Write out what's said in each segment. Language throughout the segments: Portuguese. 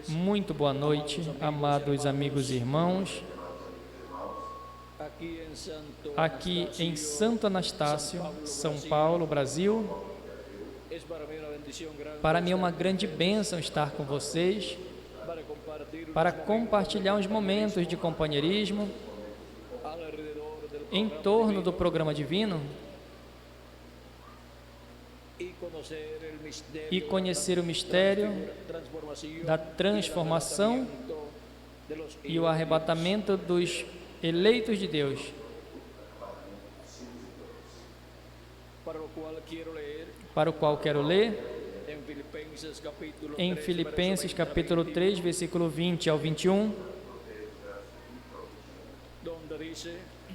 Muito boa noite, amados amigos e irmãos. Aqui em Santo Anastácio, São Paulo, Brasil. Para mim é uma grande bênção estar com vocês, para compartilhar uns momentos de companheirismo em torno do programa divino e conhecer o mistério da transformação e o arrebatamento dos eleitos de Deus, para o qual quero ler em Filipenses capítulo 3, versículo 20 ao 21,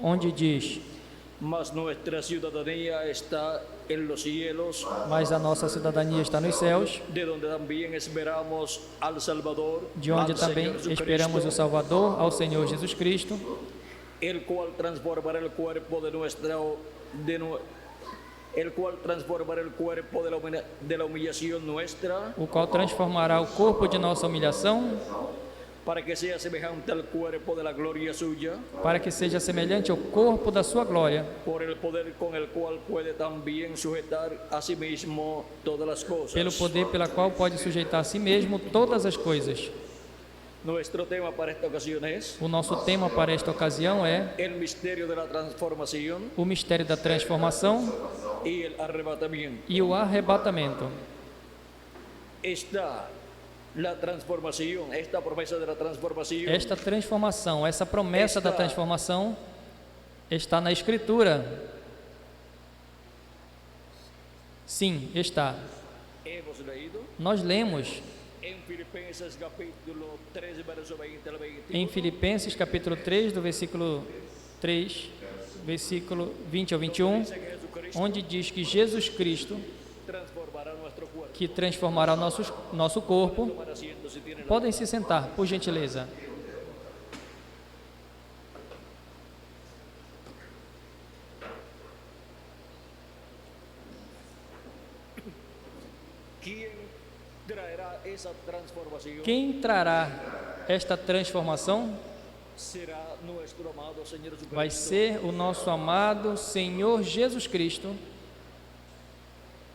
onde diz: Mas a nossa cidadania está nos céus, de onde também esperamos o Salvador, ao Senhor Jesus Cristo, el cual transformará el cuerpo de la humillación nuestra, o qual transformará o corpo de nossa humilhação, para que seja semejante al cuerpo de la gloria suya, para que seja semelhante ao corpo da sua glória, por el poder con el cual puede también sujetar a sí mismo todas las cosas. Pelo poder pela qual pode sujeitar a si mesmo todas as coisas. Nuestro tema para esta ocasión es O nosso tema para esta ocasião é el misterio de la transformación o mistério da transformação y el arrebatamiento. e o arrebatamento. Esta promesa de la transformación, Esta transformação, essa promessa da transformação está na Escritura. Sim, está. hemos leído Nós lemos en Filipenses capítulo 3, verso 20 al 21. em Filipenses capítulo 3, do versículo 3, versículo 20 ao 21, onde diz que Jesus Cristo, Transformará nuestro cuerpo. que transformará nosso corpo. Tomar asiento si tienen. Podem se sentar, por gentileza. ¿Quién traerá esa transformación? Quem trará esta transformação Será nuestro amado Señor Jesucristo. vai ser o nosso amado Senhor Jesus Cristo.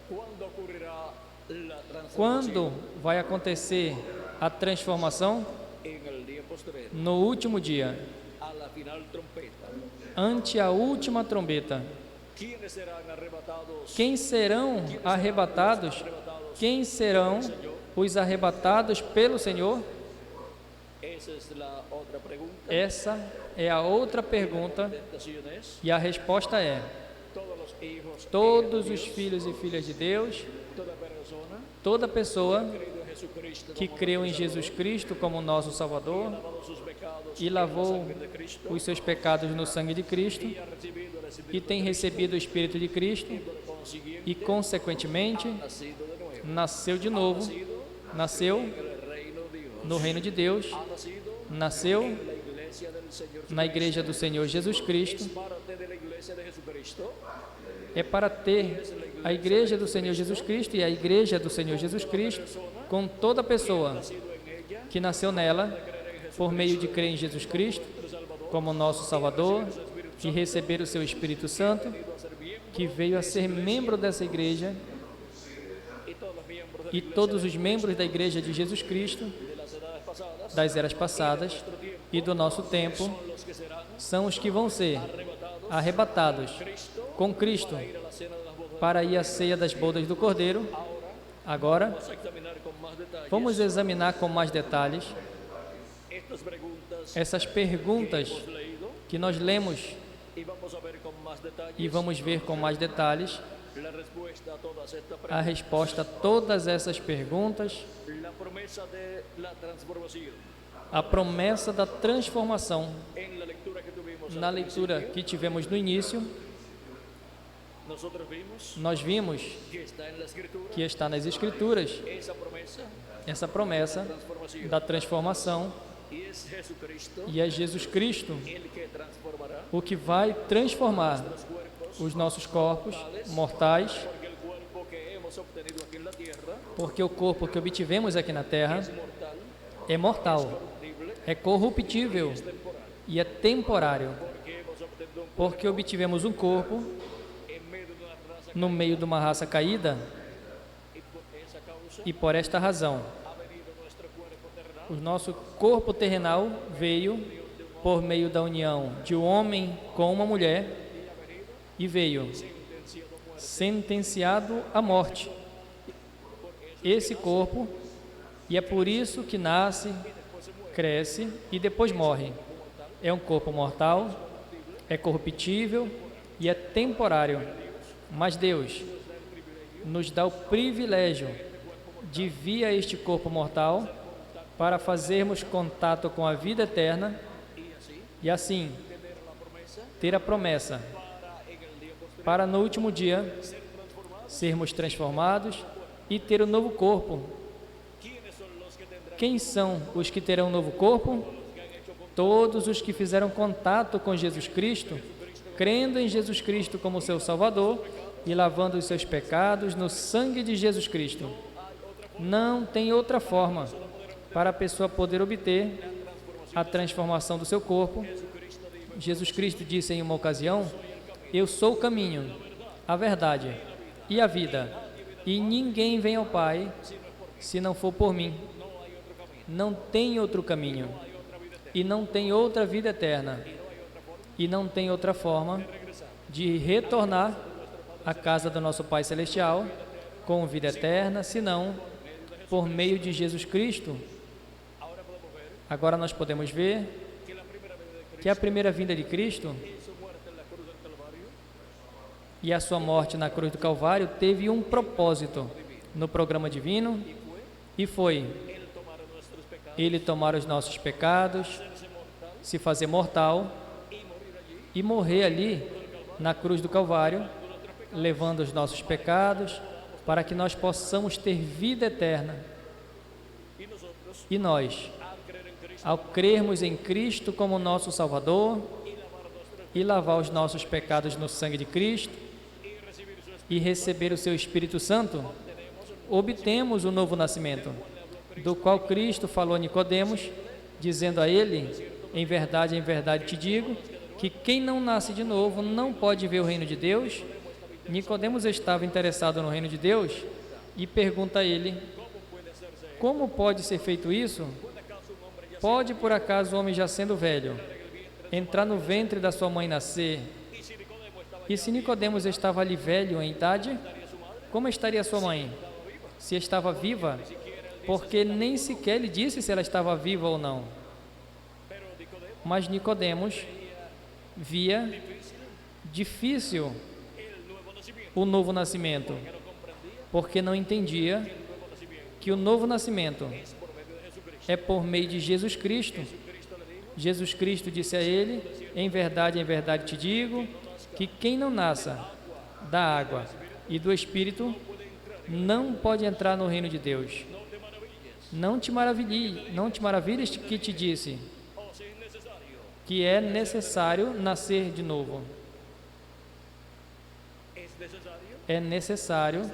¿Cuándo ocurrirá la transformación? Quando vai acontecer a transformação? En el día postrero, No último dia, a la final trompeta. ante a última trombeta. ¿Quiénes serán arrebatados? Quem serão arrebatados? Quem serão os arrebatados pelo Senhor? Esa es la otra pregunta. Essa é a outra pergunta, Tentación es, e a resposta é: todos los hijos, todos os filhos e filhas de Deus, toda persona toda pessoa creído en Jesucristo, que creu em Jesus Cristo como nosso Salvador lavado sus pecados e lavou en la sangre de Cristo, os seus pecados no sangue de Cristo y ha recibido el Espíritu e tem recebido o Espírito de Cristo por consiguiente, e, consequentemente, nacido de nuevo, nasceu de novo, nasceu en el reino de Dios, no reino de Deus, ha nacido nasceu en la iglesia del Señor na igreja do Senhor Jesus Cristo. es parte de la iglesia de Jesucristo, É para ter a igreja do Senhor Jesus Cristo e a igreja do Senhor Jesus Cristo com toda pessoa nacido en ella, que nasceu nela por meio de crer em Jesus Cristo como nosso Salvador e receber o seu Espírito Santo, que veio a ser membro dessa igreja, y todos los miembros e todos os membros da igreja de Jesus Cristo de las edades pasadas, das eras passadas e do nosso tempo los que serán são os que vão ser arrebatados com Cristo ir a la cena de las bodas. para ir à ceia das bodas do Cordeiro. Agora, Vamos a examinar con más detalles vamos examinar com mais detalhes estas preguntas essas perguntas leído que nós lemos y vamos a ver con más detalles e vamos ver com mais detalles la respuesta a todas estas a preguntas. resposta a todas essas perguntas, La promesa de la transformación. a promessa da transformação. En la lectura que tuvimos Na al leitura principio, que tivemos no início, nosotros vimos nós vimos que está en la escritura que está nas Escrituras esa promesa essa promessa transformación da transformação, y es Jesucristo e é Jesus Cristo el que transformará o que vai transformar los cuerpos, os nossos corpos mortais, porque el cuerpo que hemos obtenido aquí en la tierra Porque o corpo que obtivemos aqui na terra mortal, é mortal, corruptible, é corruptível temporal. e é temporário. Porque hemos obtenido Porque obtivemos um corpo en medio de una raza no meio de uma raça caída y por esa causa e por esta razão ha venido nuestro cuerpo terrenal o nosso corpo terrenal veio por meio da união de um homem com uma mulher e veio sentenciado à morte. Esse corpo, e é por isso que nasce, cresce e depois morre. É um corpo mortal, é corruptível e é temporário. Mas Deus nos dá o privilégio de via este corpo mortal para fazermos contato com a vida eterna e assim ter a promessa para no último dia sermos transformados e ter um novo corpo. Quem são os que terão um novo corpo? Todos os que fizeram contato com Jesus Cristo, crendo em Jesus Cristo como seu Salvador e lavando os seus pecados no sangue de Jesus Cristo. Não tem outra forma para a pessoa poder obter a transformação do seu corpo. Jesus Cristo disse em uma ocasião: eu sou o caminho, a verdade e a vida, e ninguém vem ao Pai se não for por mim. Não tem outro caminho, e não tem outra vida eterna, e não tem outra forma de retornar à casa do nosso Pai Celestial com vida eterna, senão por meio de Jesus Cristo. Agora nós podemos ver que a primeira vinda de Cristo e a sua morte na cruz do Calvário teve um propósito no programa divino, e foi Ele tomar os nossos pecados, se fazer mortal e morrer ali na cruz do Calvário, levando os nossos pecados para que nós possamos ter vida eterna. E nós, ao crermos em Cristo como nosso Salvador e lavar os nossos pecados no sangue de Cristo e receber o seu Espírito Santo, obtemos o novo nascimento, do qual Cristo falou a Nicodemos, dizendo a ele: em verdade te digo, que quem não nasce de novo não pode ver o reino de Deus. Nicodemos estava interessado no reino de Deus e pergunta a ele: como pode ser feito isso? Pode por acaso o homem, já sendo velho, entrar no ventre da sua mãe e nascer? E se Nicodemos estava ali velho em idade, como estaria sua mãe? Se estava viva, porque nem sequer lhe disse se ela estava viva ou não. Mas Nicodemos via difícil o novo nascimento, porque não entendia que o novo nascimento é por meio de Jesus Cristo. Jesus Cristo disse a ele: em verdade te digo, que quem não nasça da água e do Espírito não pode entrar no reino de Deus. Não te maravilhes que te disse que é necessário nascer de novo. É necessário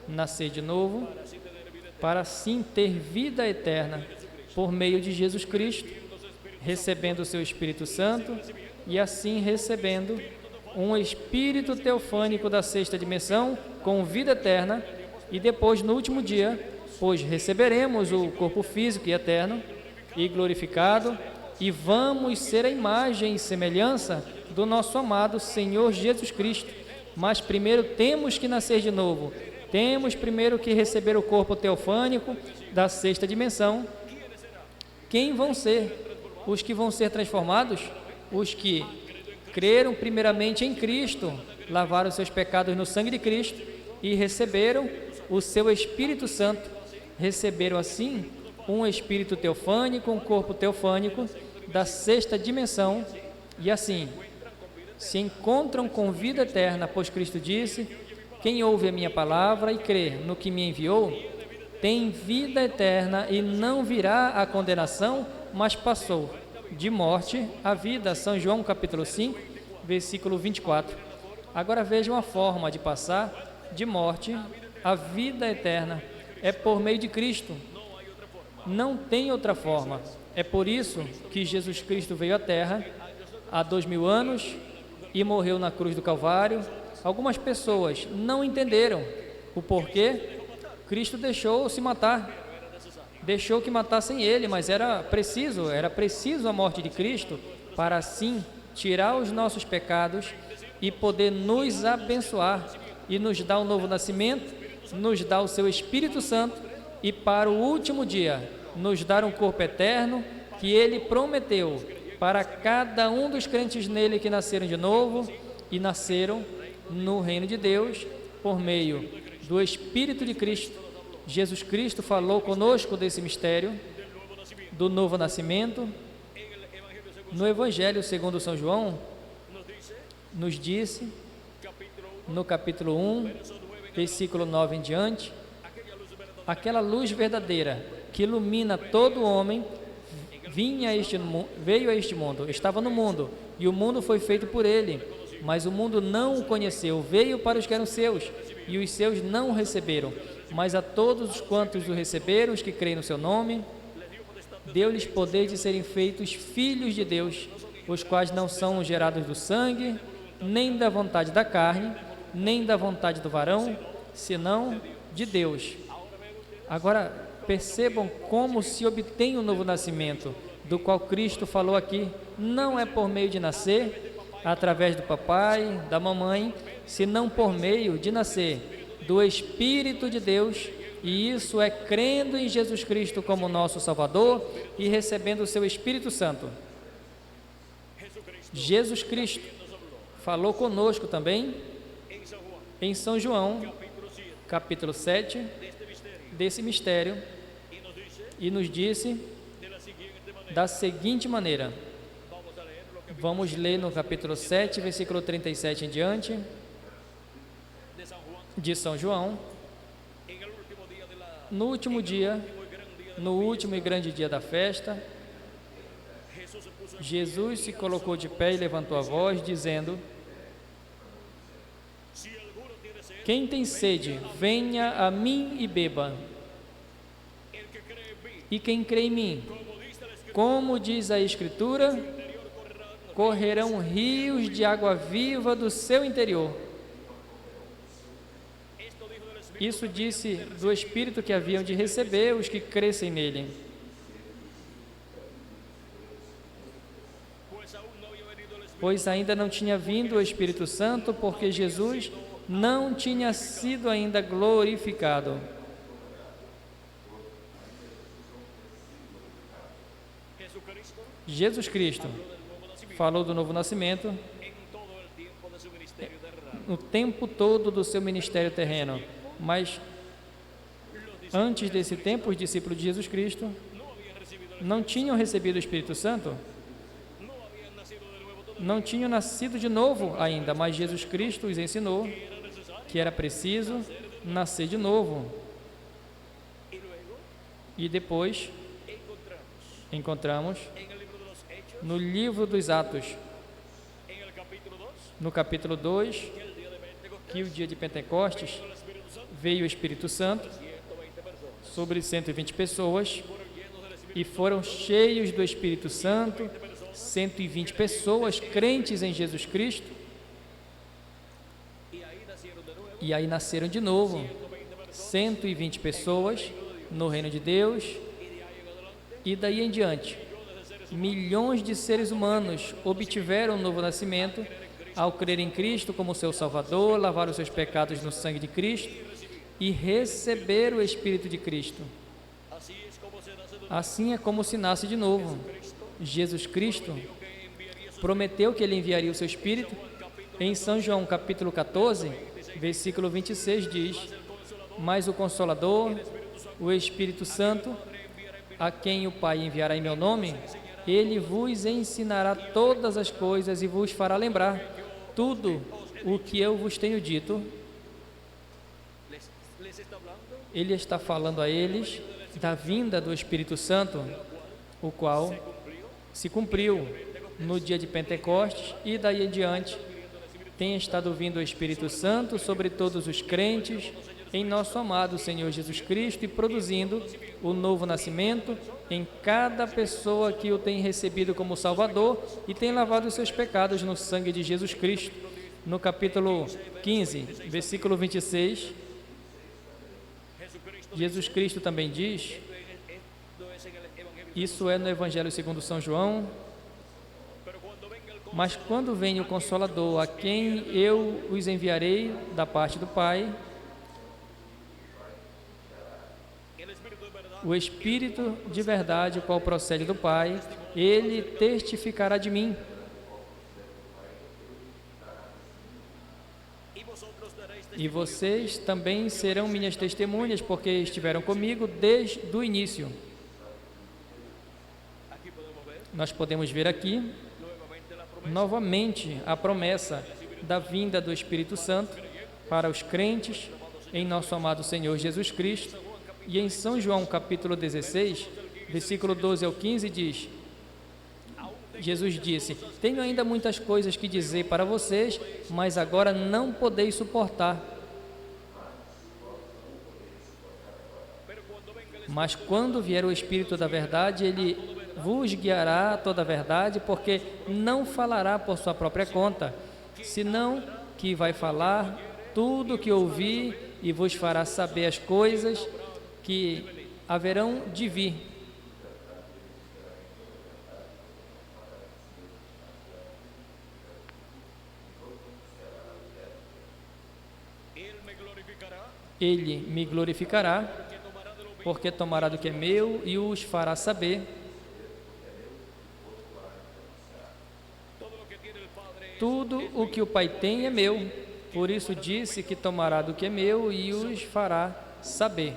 nascer de novo para sim ter vida eterna por meio de Jesus Cristo, recebendo o seu Espírito Santo e assim recebendo um Espírito teofânico da sexta dimensão com vida eterna, e depois no último dia, pois receberemos o corpo físico e eterno e glorificado, e vamos ser a imagem e semelhança do nosso amado Senhor Jesus Cristo. Mas primeiro temos que nascer de novo, temos primeiro que receber o corpo teofânico da sexta dimensão. Quem vão ser os que vão ser transformados? Os que creram primeiramente em Cristo, lavaram seus pecados no sangue de Cristo e receberam o seu Espírito Santo. Receberam assim um Espírito teofânico, um corpo teofânico da sexta dimensão, e assim se encontram com vida eterna, pois Cristo disse: quem ouve a minha palavra e crê no que me enviou, tem vida eterna e não virá a condenação, mas passou de morte à vida. São João capítulo 5, versículo 24. Agora vejam a forma de passar de morte à vida eterna. é por meio de Cristo. Não tem outra forma. É por isso que Jesus Cristo veio à Terra há 2000 anos e morreu na cruz do Calvário. Algumas pessoas não entenderam o porquê. Cristo deixou se matar, deixou que matassem ele, mas era preciso a morte de Cristo para assim tirar os nossos pecados e poder nos abençoar e nos dar um novo nascimento, nos dar o seu Espírito Santo e para o último dia nos dar um corpo eterno que ele prometeu para cada um dos crentes nele que nasceram de novo e nasceram no reino de Deus por meio do Espírito de Cristo. Jesus Cristo falou conosco desse mistério do novo nascimento. No Evangelho segundo São João, nos disse, no capítulo 1, versículo 9 em diante, aquela luz verdadeira que ilumina todo homem veio a este mundo, estava no mundo, e o mundo foi feito por ele, mas o mundo não o conheceu. Veio para os que eram seus, e os seus não o receberam. Mas a todos quantos o receberam, os que creem no seu nome, deu-lhes poder de serem feitos filhos de Deus, os quais não são gerados do sangue, nem da vontade da carne, nem da vontade do varão, senão de Deus. Agora, percebam como se obtém o novo nascimento, do qual Cristo falou aqui. Não é por meio de nascer através do papai, da mamãe, senão por meio de nascer do Espírito de Deus, e isso é crendo em Jesus Cristo como nosso Salvador e recebendo o seu Espírito Santo. Jesus Cristo falou conosco também em São João, capítulo 7, desse mistério, e nos disse da seguinte maneira. Vamos ler no capítulo 7, versículo 37 em diante, de São João. No último dia, no último e grande dia da festa, Jesus se colocou de pé e levantou a voz, dizendo: quem tem sede, venha a mim e beba. E quem crê em mim, como diz a Escritura, correrão rios de água viva do seu interior. Isso disse do Espírito que haviam de receber os que crescem nele. Pois ainda não tinha vindo o Espírito Santo, porque Jesus não tinha sido ainda glorificado. Jesus Cristo falou do novo nascimento no tempo todo do seu ministério terreno, mas antes desse tempo, os discípulos de Jesus Cristo não tinham recebido o Espírito Santo, não tinham nascido de novo ainda, mas Jesus Cristo os ensinou que era preciso nascer de novo. E depois encontramos no livro dos Atos, no capítulo 2, que o dia de Pentecostes veio o Espírito Santo sobre 120 pessoas e foram cheios do Espírito Santo, 120 pessoas crentes em Jesus Cristo, e aí nasceram de novo 120 pessoas no reino de Deus, e daí em diante milhões de seres humanos obtiveram um novo nascimento ao crer em Cristo como seu Salvador, lavar os seus pecados no sangue de Cristo e receber o Espírito de Cristo. Assim é como se nasce de novo. Jesus Cristo prometeu que Ele enviaria o seu Espírito. Em São João capítulo 14, versículo 26 diz: mas o Consolador, o Espírito Santo, a quem o Pai enviará em meu nome, Ele vos ensinará todas as coisas e vos fará lembrar tudo o que eu vos tenho dito. Ele está falando a eles da vinda do Espírito Santo, o qual se cumpriu no dia de Pentecostes, e daí em diante tem estado vindo o Espírito Santo sobre todos os crentes em nosso amado Senhor Jesus Cristo e produzindo o novo nascimento em cada pessoa que o tem recebido como Salvador e tem lavado os seus pecados no sangue de Jesus Cristo. No capítulo 15, versículo 26, Jesus Cristo também diz, isso é no Evangelho segundo São João: mas quando vem o Consolador, a quem eu os enviarei da parte do Pai, o Espírito de verdade, o qual procede do Pai, ele testificará de mim. E vocês também serão minhas testemunhas, porque estiveram comigo desde o início. Nós podemos ver aqui, novamente, a promessa da vinda do Espírito Santo para os crentes em nosso amado Senhor Jesus Cristo. E em São João, capítulo 16, versículo 12 ao 15, diz, Jesus disse: tenho ainda muitas coisas que dizer para vocês, mas agora não podeis suportar. Mas quando vier o Espírito da verdade, ele vos guiará a toda a verdade, porque não falará por sua própria conta, senão que vai falar tudo o que ouvir e vos fará saber as coisas que haverão de vir. Ele me glorificará, porque tomará do que é meu e os fará saber. Tudo o que o Pai tem é meu, por isso disse que tomará do que é meu e os fará saber.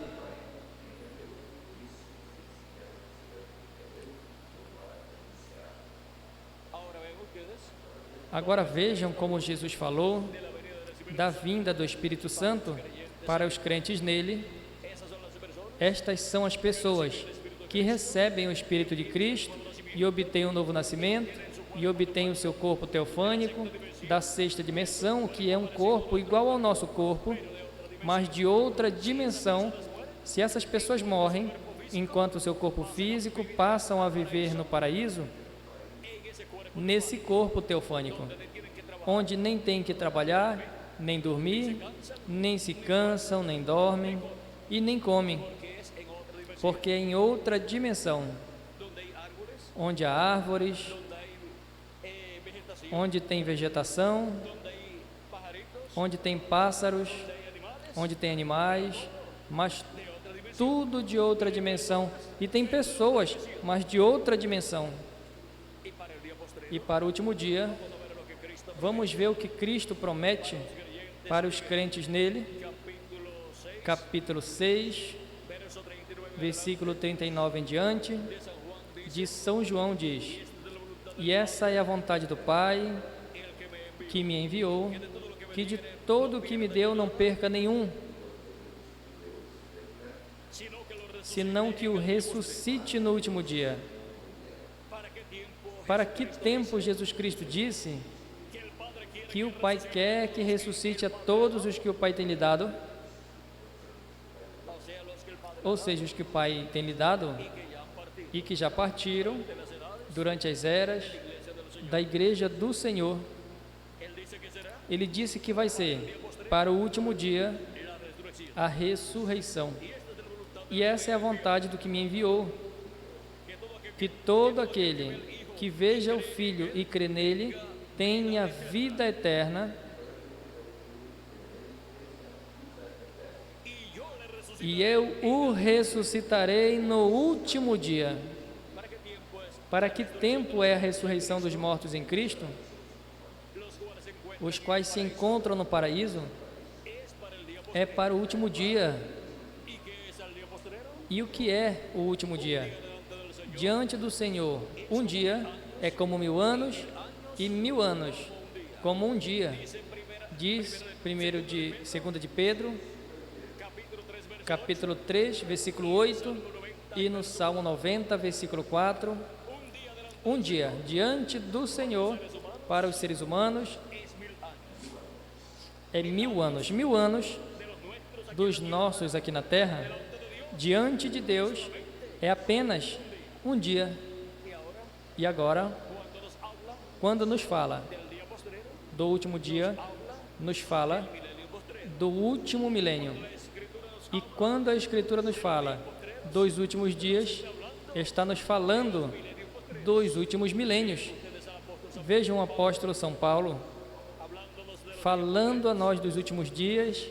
Agora vejam como Jesus falou da vinda do Espírito Santo para os crentes nele. Estas são as pessoas que recebem o Espírito de Cristo e obtêm um novo nascimento e obtêm o seu corpo teofânico da sexta dimensão, que é um corpo igual ao nosso corpo, mas de outra dimensão. Se essas pessoas morrem, enquanto o seu corpo físico passam a viver no paraíso, nesse corpo teofânico, onde nem tem que trabalhar, nem dormir, nem se cansam, nem dormem e nem comem, porque é em outra dimensão, onde há árvores, onde tem vegetação, onde tem pássaros, onde tem animais, mas tudo de outra dimensão, e tem pessoas, mas de outra dimensão. E para o último dia, vamos ver o que Cristo promete para os crentes nele. Capítulo 6, versículo 39 em diante, de São João diz: e essa é a vontade do Pai, que me enviou, que de todo o que me deu não perca nenhum, senão que o ressuscite no último dia. Para que tempo Jesus Cristo disse que o Pai quer que ressuscite a todos os que o Pai tem lhe dado? Ou seja, os que o Pai tem lhe dado e que já partiram durante as eras da Igreja do Senhor. Ele disse que vai ser, para o último dia, a ressurreição. E essa é a vontade do que me enviou, que todo aquele que veja o Filho e crê nele tenha vida eterna, e eu o ressuscitarei no último dia. Para que tempo é a ressurreição dos mortos em Cristo? Os quais se encontram no paraíso? É para o último dia. E o que é o último dia? Diante do Senhor, um dia é como 1000 anos, e 1000 anos como um dia. Diz 2 de Pedro, capítulo 3, versículo 8, e no Salmo 90, versículo 4, um dia diante do Senhor para os seres humanos é 1000 anos. 1000 anos dos nossos aqui na terra, diante de Deus, é apenas um dia. E agora, quando nos fala do último dia, nos fala do último milênio. E quando a Escritura nos fala dos últimos dias, está nos falando dos últimos milênios. Vejam o apóstolo São Paulo falando a nós dos últimos dias,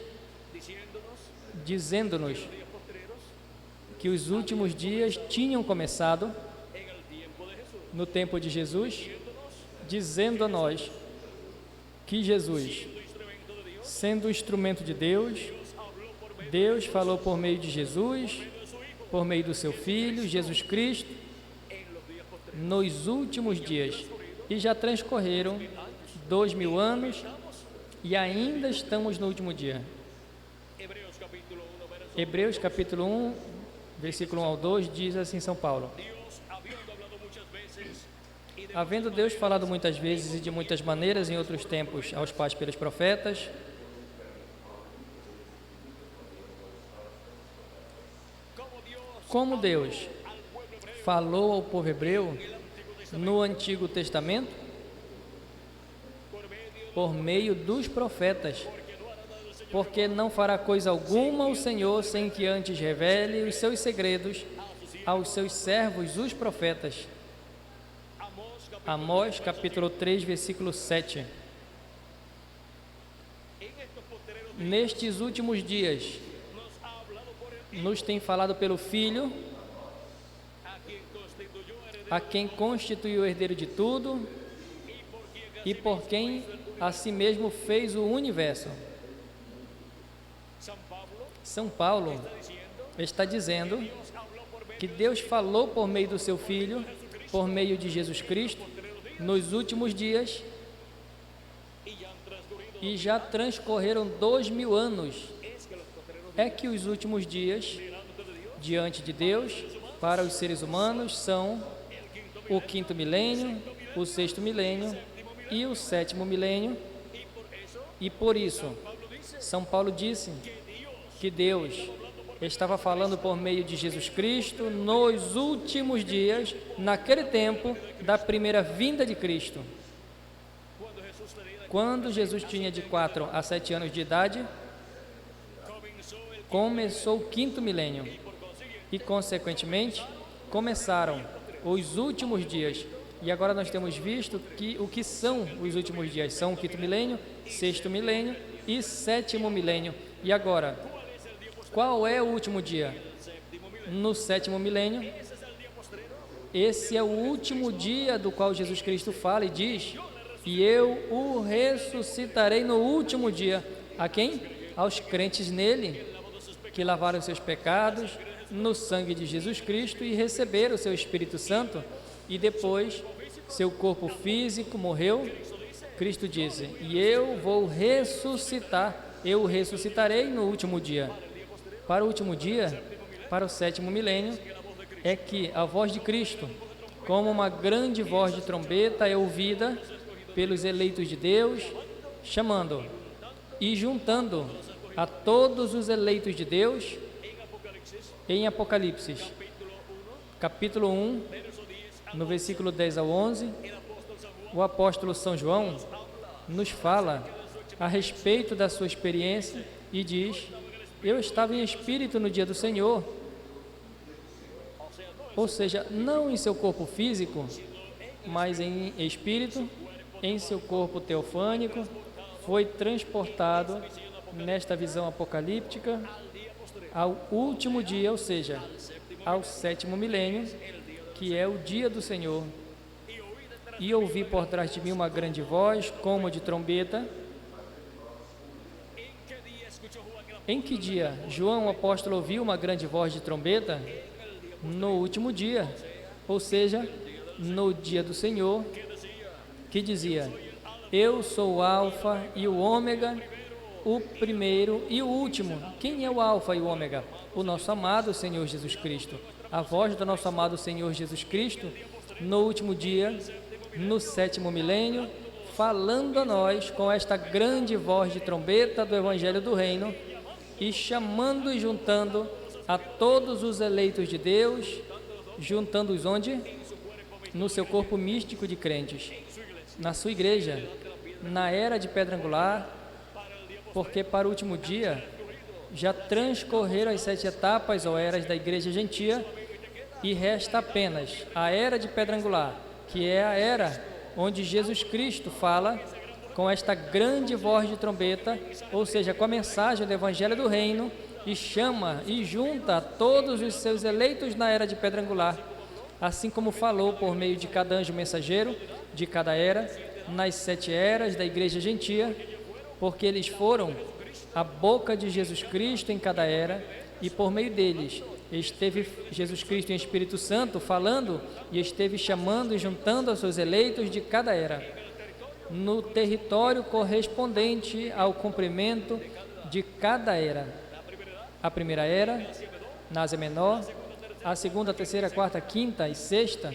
dizendo-nos que os últimos dias tinham começado no tempo de Jesus, dizendo a nós que Jesus, sendo instrumento de Deus, Deus falou por meio de Jesus, por meio do seu Filho, Jesus Cristo, nos últimos dias. E já transcorreram 2000 anos e ainda estamos no último dia. Hebreus capítulo 1, versículo 1 ao 2, diz assim São Paulo: havendo Deus falado muitas vezes e de muitas maneiras em outros tempos aos pais pelos profetas, como Deus falou ao povo hebreu no Antigo Testamento, por meio dos profetas, porque não fará coisa alguma o Senhor sem que antes revele os seus segredos aos seus servos, os profetas. Amós, capítulo 3, versículo 7. Nestes últimos dias, nos tem falado pelo Filho, a quem constituiu o herdeiro de tudo e por quem a si mesmo fez o universo. São Paulo está dizendo que Deus falou por meio do seu Filho, por meio de Jesus Cristo, nos últimos dias, e já transcorreram 2000 anos. É que os últimos dias, diante de Deus, para os seres humanos, são o 5º milênio, o 6º milênio e o 7º milênio. E por isso, São Paulo disse que Deus estava falando por meio de Jesus Cristo nos últimos dias, naquele tempo da primeira vinda de Cristo. Quando Jesus tinha de 4 a 7 anos de idade, começou o 5º milênio e, consequentemente, começaram os últimos dias. E agora nós temos visto que o que são os últimos dias são o 5º milênio, 6º milênio e 7º milênio. E agora, qual é o último dia? No 7º milênio. Esse é o último dia do qual Jesus Cristo fala e diz: e eu o ressuscitarei no último dia. A quem? Aos crentes nele, que lavaram seus pecados no sangue de Jesus Cristo e receberam o seu Espírito Santo. E depois, seu corpo físico morreu. Cristo disse: e eu vou ressuscitar, eu o ressuscitarei no último dia. Para o último dia, para o 7º milênio, é que a voz de Cristo, como uma grande voz de trombeta, é ouvida pelos eleitos de Deus, chamando e juntando a todos os eleitos de Deus. Em Apocalipse, capítulo 1, no versículo 10 ao 11, o apóstolo São João nos fala a respeito da sua experiência e diz: eu estava em espírito no dia do Senhor. Ou seja, não em seu corpo físico, mas em espírito, em seu corpo teofânico, foi transportado nesta visão apocalíptica ao último dia, ou seja, ao 7º milênio, que é o dia do Senhor. E ouvi por trás de mim uma grande voz, como de trombeta. Em que dia João, o apóstolo, ouviu uma grande voz de trombeta? No último dia, ou seja, no dia do Senhor, que dizia: eu sou o Alfa e o Ômega, o primeiro e o último. Quem é o Alfa e o Ômega? O nosso amado Senhor Jesus Cristo. A voz do nosso amado Senhor Jesus Cristo, no último dia, no 7º milênio, falando a nós com esta grande voz de trombeta do Evangelho do Reino, e chamando e juntando a todos os eleitos de Deus, juntando-os onde? No seu corpo místico de crentes, na sua igreja, na era de pedra angular, porque para o último dia já transcorreram as 7 etapas ou eras da igreja gentia e resta apenas a era de pedra angular, que é a era onde Jesus Cristo fala com esta grande voz de trombeta, ou seja, com a mensagem do Evangelho do Reino, e chama e junta todos os seus eleitos na era de pedra angular, assim como falou por meio de cada anjo mensageiro de cada era, nas 7 eras da igreja gentia, porque eles foram a boca de Jesus Cristo em cada era, e por meio deles esteve Jesus Cristo em Espírito Santo falando e esteve chamando e juntando aos seus eleitos de cada era, no território correspondente ao cumprimento de cada era. A primeira era, na Ásia Menor, a segunda, terceira, quarta, quinta e sexta,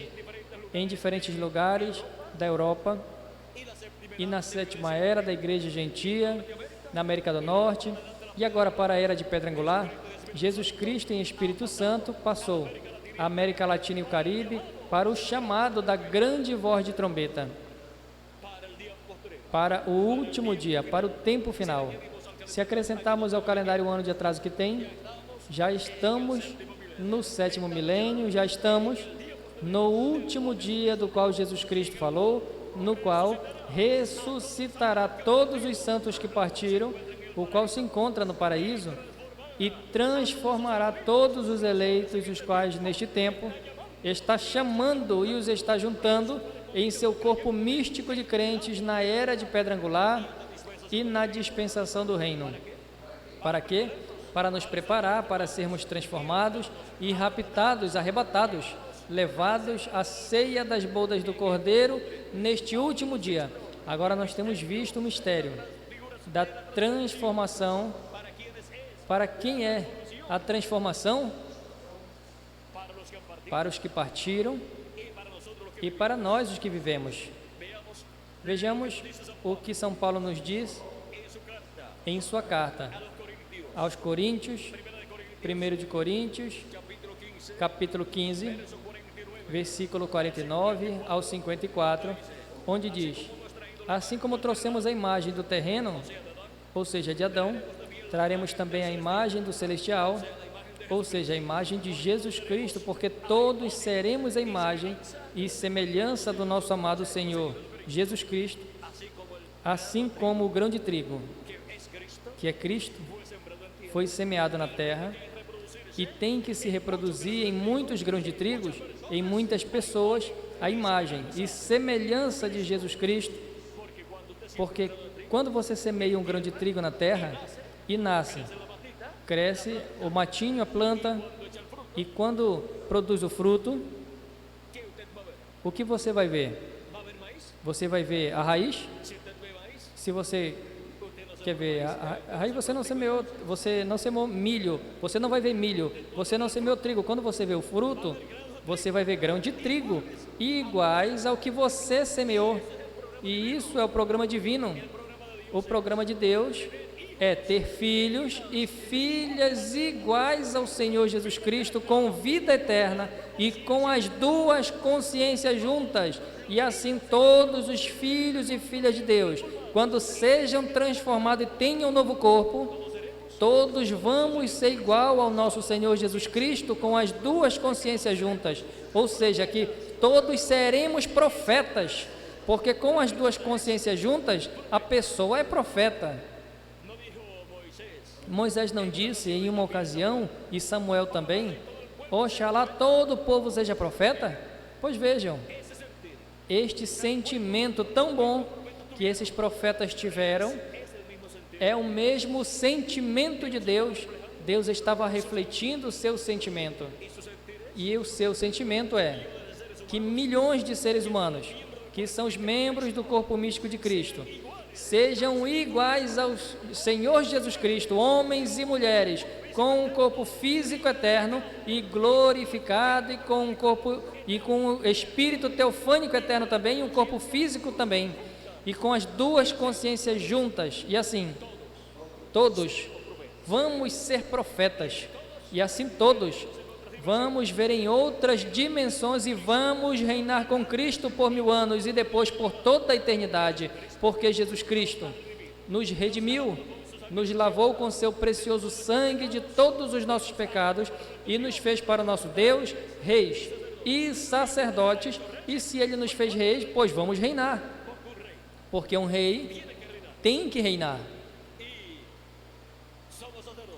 em diferentes lugares da Europa, e na 7ª era da Igreja Gentia, na América do Norte, e agora para a era de pedra angular, Jesus Cristo em Espírito Santo passou a América Latina e o Caribe para o chamado da grande voz de trombeta, para o último dia, para o tempo final. Se acrescentarmos ao calendário o ano de atraso que tem, já estamos no 7º milênio, já estamos no último dia do qual Jesus Cristo falou, no qual ressuscitará todos os santos que partiram, o qual se encontra no paraíso, e transformará todos os eleitos, os quais neste tempo está chamando e os está juntando em seu corpo místico de crentes na era de pedra angular e na dispensação do reino. Para quê? Para nos preparar para sermos transformados e raptados, arrebatados, levados à ceia das bodas do Cordeiro neste último dia. Agora nós temos visto o mistério da transformação. Para quem é a transformação? Para os que partiram e para nós, os que vivemos. Vejamos o que São Paulo nos diz em sua carta aos Coríntios, 1 de Coríntios, capítulo 15, versículo 49 ao 54, onde diz: assim como trouxemos a imagem do terreno, ou seja, de Adão, traremos também a imagem do celestial, ou seja, a imagem de Jesus Cristo, porque todos seremos a imagem e semelhança do nosso amado Senhor Jesus Cristo, assim como o grão de trigo, que é Cristo, foi semeado na terra e tem que se reproduzir em muitos grãos de trigo, em muitas pessoas, a imagem e semelhança de Jesus Cristo, porque quando você semeia um grão de trigo na terra e nasce, cresce o matinho, a planta, e quando produz o fruto, o que você vai ver? Você vai ver a raiz. Se você quer ver a raiz, você não semeou milho, você não vai ver milho, você não semeou trigo. Quando você vê o fruto, você vai ver grão de trigo iguais ao que você semeou. E isso é o programa divino. O programa de Deus é ter filhos e filhas iguais ao Senhor Jesus Cristo, com vida eterna e com as duas consciências juntas. E assim todos os filhos e filhas de Deus, quando sejam transformados e tenham um novo corpo, todos vamos ser igual ao nosso Senhor Jesus Cristo, com as duas consciências juntas. Ou seja, que todos seremos profetas, porque com as duas consciências juntas, a pessoa é profeta. Moisés não disse em uma ocasião, e Samuel também: oxalá todo o povo seja profeta? Pois vejam, este sentimento tão bom que esses profetas tiveram é o mesmo sentimento de Deus. Deus estava refletindo o seu sentimento, e o seu sentimento é que milhões de seres humanos, que são os membros do corpo místico de Cristo, sejam iguais ao Senhor Jesus Cristo, homens e mulheres, com um corpo físico eterno e glorificado, e com um corpo e com o espírito teofânico eterno também, e um corpo físico também, e com as duas consciências juntas. E assim, todos vamos ser profetas, e assim todos vamos ver em outras dimensões e vamos reinar com Cristo por 1000 anos e depois por toda a eternidade, porque Jesus Cristo nos redimiu, nos lavou com seu precioso sangue de todos os nossos pecados e nos fez para o nosso Deus reis e sacerdotes. E se Ele nos fez reis, pois vamos reinar, porque um rei tem que reinar.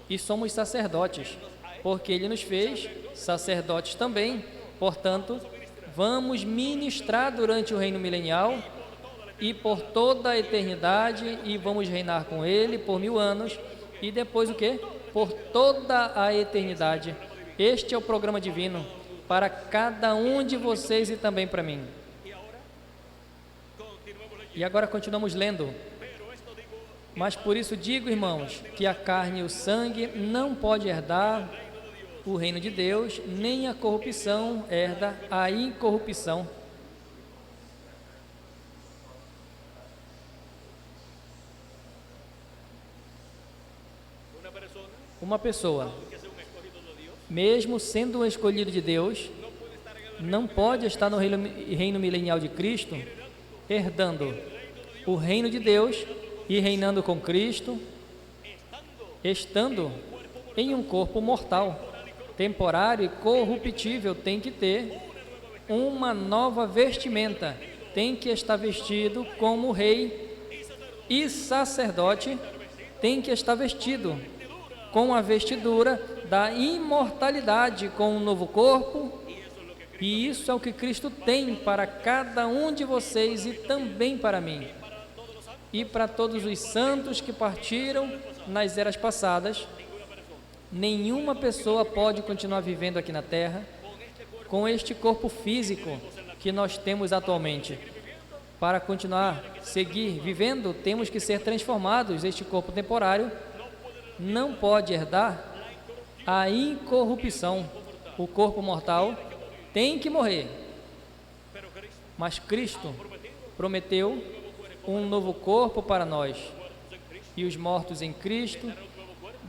E somos sacerdotes, porque Ele nos fez sacerdotes também. Portanto, vamos ministrar durante o reino milenial e por toda a eternidade, e vamos reinar com Ele por 1000 anos, e depois o quê? Por toda a eternidade. Este é o programa divino para cada um de vocês e também para mim. E agora continuamos lendo. Mas por isso digo, irmãos, que a carne e o sangue não pode herdar o reino de Deus, nem a corrupção herda a incorrupção. Uma pessoa, mesmo sendo um escolhido de Deus, não pode estar no reino milenial de Cristo, herdando o reino de Deus e reinando com Cristo, estando em um corpo mortal, temporário e corruptível. Tem que ter uma nova vestimenta, tem que estar vestido como rei e sacerdote, tem que estar vestido com a vestidura da imortalidade, com um novo corpo, e isso é o que Cristo tem para cada um de vocês e também para mim, e para todos os santos que partiram nas eras passadas. Nenhuma pessoa pode continuar vivendo aqui na terra com este corpo físico que nós temos atualmente. Para continuar, seguir vivendo, temos que ser transformados. Este corpo temporário não pode herdar a incorrupção. O corpo mortal tem que morrer, mas Cristo prometeu um novo corpo para nós, e os mortos em Cristo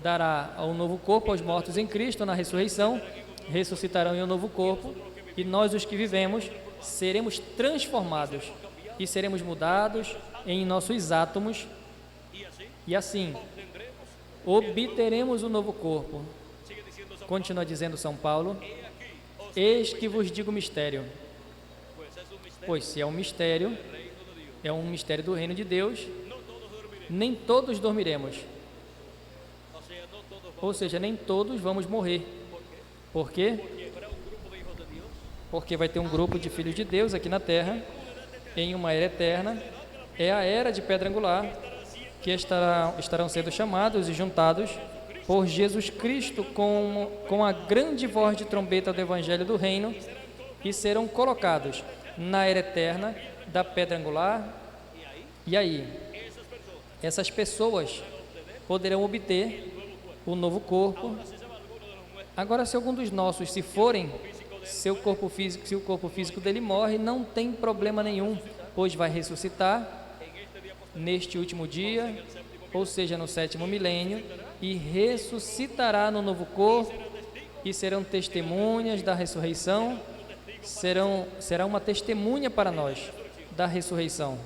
dará um novo corpo aos mortos em Cristo na ressurreição, ressuscitarão em um novo corpo, e nós, os que vivemos, seremos transformados e seremos mudados em nossos átomos, e assim obteremos um novo corpo. Continua dizendo São Paulo: eis que vos digo mistério. Pois se é um mistério do reino de Deus, nem todos dormiremos. Ou seja, nem todos vamos morrer. Por quê? Porque vai ter um grupo de filhos de Deus aqui na terra, em uma era eterna, é a era de pedra angular, que estarão sendo chamados e juntados por Jesus Cristo com a grande voz de trombeta do Evangelho do Reino, e serão colocados na era eterna da pedra angular. E aí, essas pessoas poderão obter o novo corpo. Agora, se algum dos nossos, se o corpo físico dele morre, não tem problema nenhum, pois vai ressuscitar neste último dia, ou seja, no 7º milênio, e ressuscitará no novo corpo, e serão testemunhas da ressurreição, será uma testemunha para nós da ressurreição.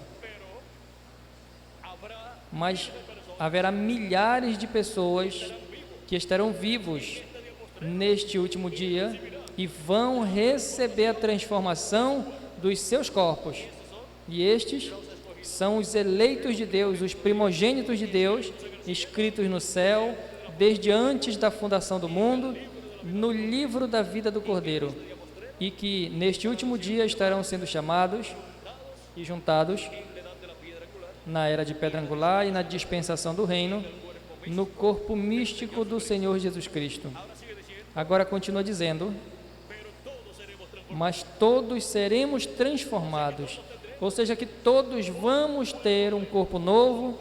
Mas haverá milhares de pessoas que estarão vivos neste último dia e vão receber a transformação dos seus corpos. E estes são os eleitos de Deus, os primogênitos de Deus, escritos no céu, desde antes da fundação do mundo, no livro da vida do Cordeiro, e que neste último dia estarão sendo chamados e juntados na era de pedra angular e na dispensação do reino, no corpo místico do Senhor Jesus Cristo. Agora continua dizendo: mas todos seremos transformados, ou seja, que todos vamos ter um corpo novo,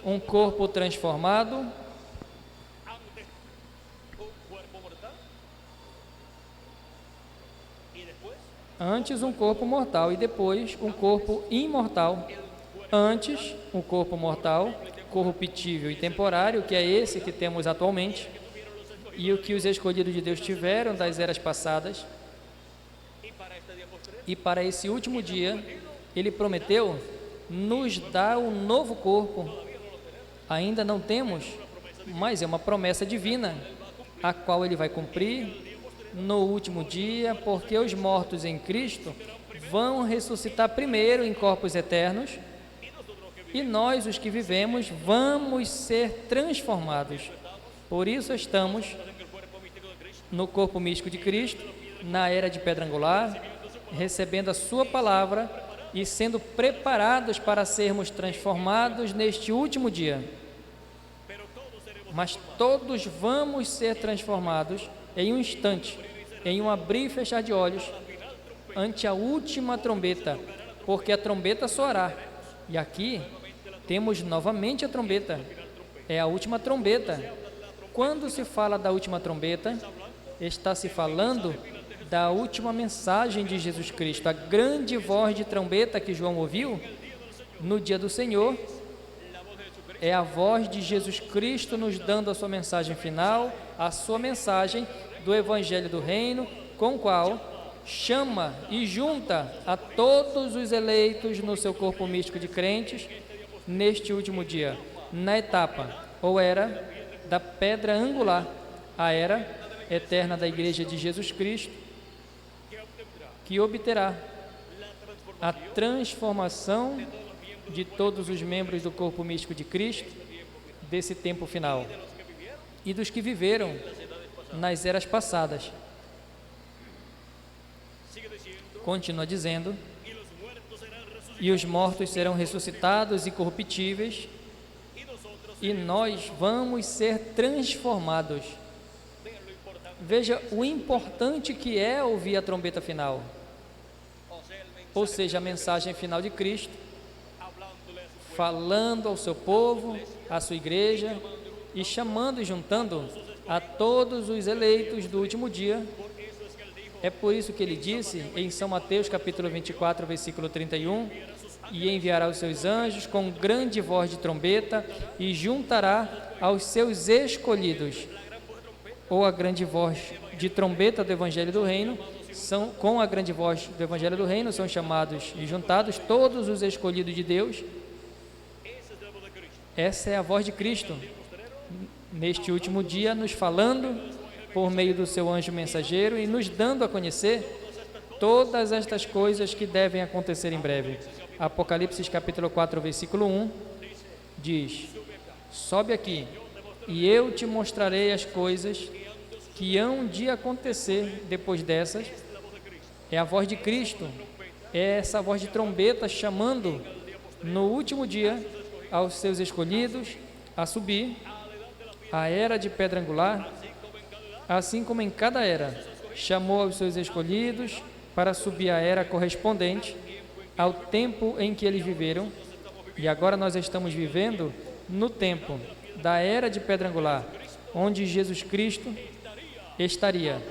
um corpo transformado. Antes um corpo mortal e depois um corpo imortal. Antes, o corpo mortal, corruptível e temporário, que é esse que temos atualmente, e o que os escolhidos de Deus tiveram das eras passadas. E para esse último dia, Ele prometeu nos dar um novo corpo. Ainda não temos, mas é uma promessa divina, a qual Ele vai cumprir no último dia, porque os mortos em Cristo vão ressuscitar primeiro em corpos eternos, e nós, os que vivemos, vamos ser transformados. Por isso estamos no corpo místico de Cristo, na era de pedra angular, recebendo a sua palavra e sendo preparados para sermos transformados neste último dia. Mas todos vamos ser transformados em um instante, em um abrir e fechar de olhos, ante a última trombeta, porque a trombeta soará. E aqui temos novamente a trombeta, é a última trombeta. Quando se fala da última trombeta, está se falando da última mensagem de Jesus Cristo, a grande voz de trombeta que João ouviu no dia do Senhor. É a voz de Jesus Cristo nos dando a sua mensagem final, a sua mensagem do Evangelho do Reino, com o qual chama e junta a todos os eleitos no seu corpo místico de crentes neste último dia, na etapa ou era da pedra angular, a era eterna da Igreja de Jesus Cristo, que obterá a transformação de todos os membros do corpo místico de Cristo desse tempo final e dos que viveram nas eras passadas. Continua dizendo: e os mortos serão ressuscitados e corruptíveis, e nós vamos ser transformados. Veja o importante que é ouvir a trombeta final, ou seja, a mensagem final de Cristo, falando ao seu povo, à sua igreja, e chamando e juntando a todos os eleitos do último dia. É por isso que ele disse em São Mateus capítulo 24, versículo 31, e enviará os seus anjos com grande voz de trombeta e juntará aos seus escolhidos. Ou a grande voz de trombeta do Evangelho do Reino, com a grande voz do Evangelho do Reino são chamados e juntados todos os escolhidos de Deus. Essa é a voz de Cristo, neste último dia, nos falando por meio do seu anjo mensageiro e nos dando a conhecer todas estas coisas que devem acontecer em breve. Apocalipse capítulo 4, versículo 1, diz: sobe aqui, e eu te mostrarei as coisas que hão de acontecer depois dessas. É a voz de Cristo, é essa voz de trombeta chamando no último dia aos seus escolhidos a subir a era de pedra angular, assim como em cada era chamou aos seus escolhidos para subir a era correspondente ao tempo em que eles viveram. E agora nós estamos vivendo no tempo da era de pedra angular, onde Jesus Cristo estaria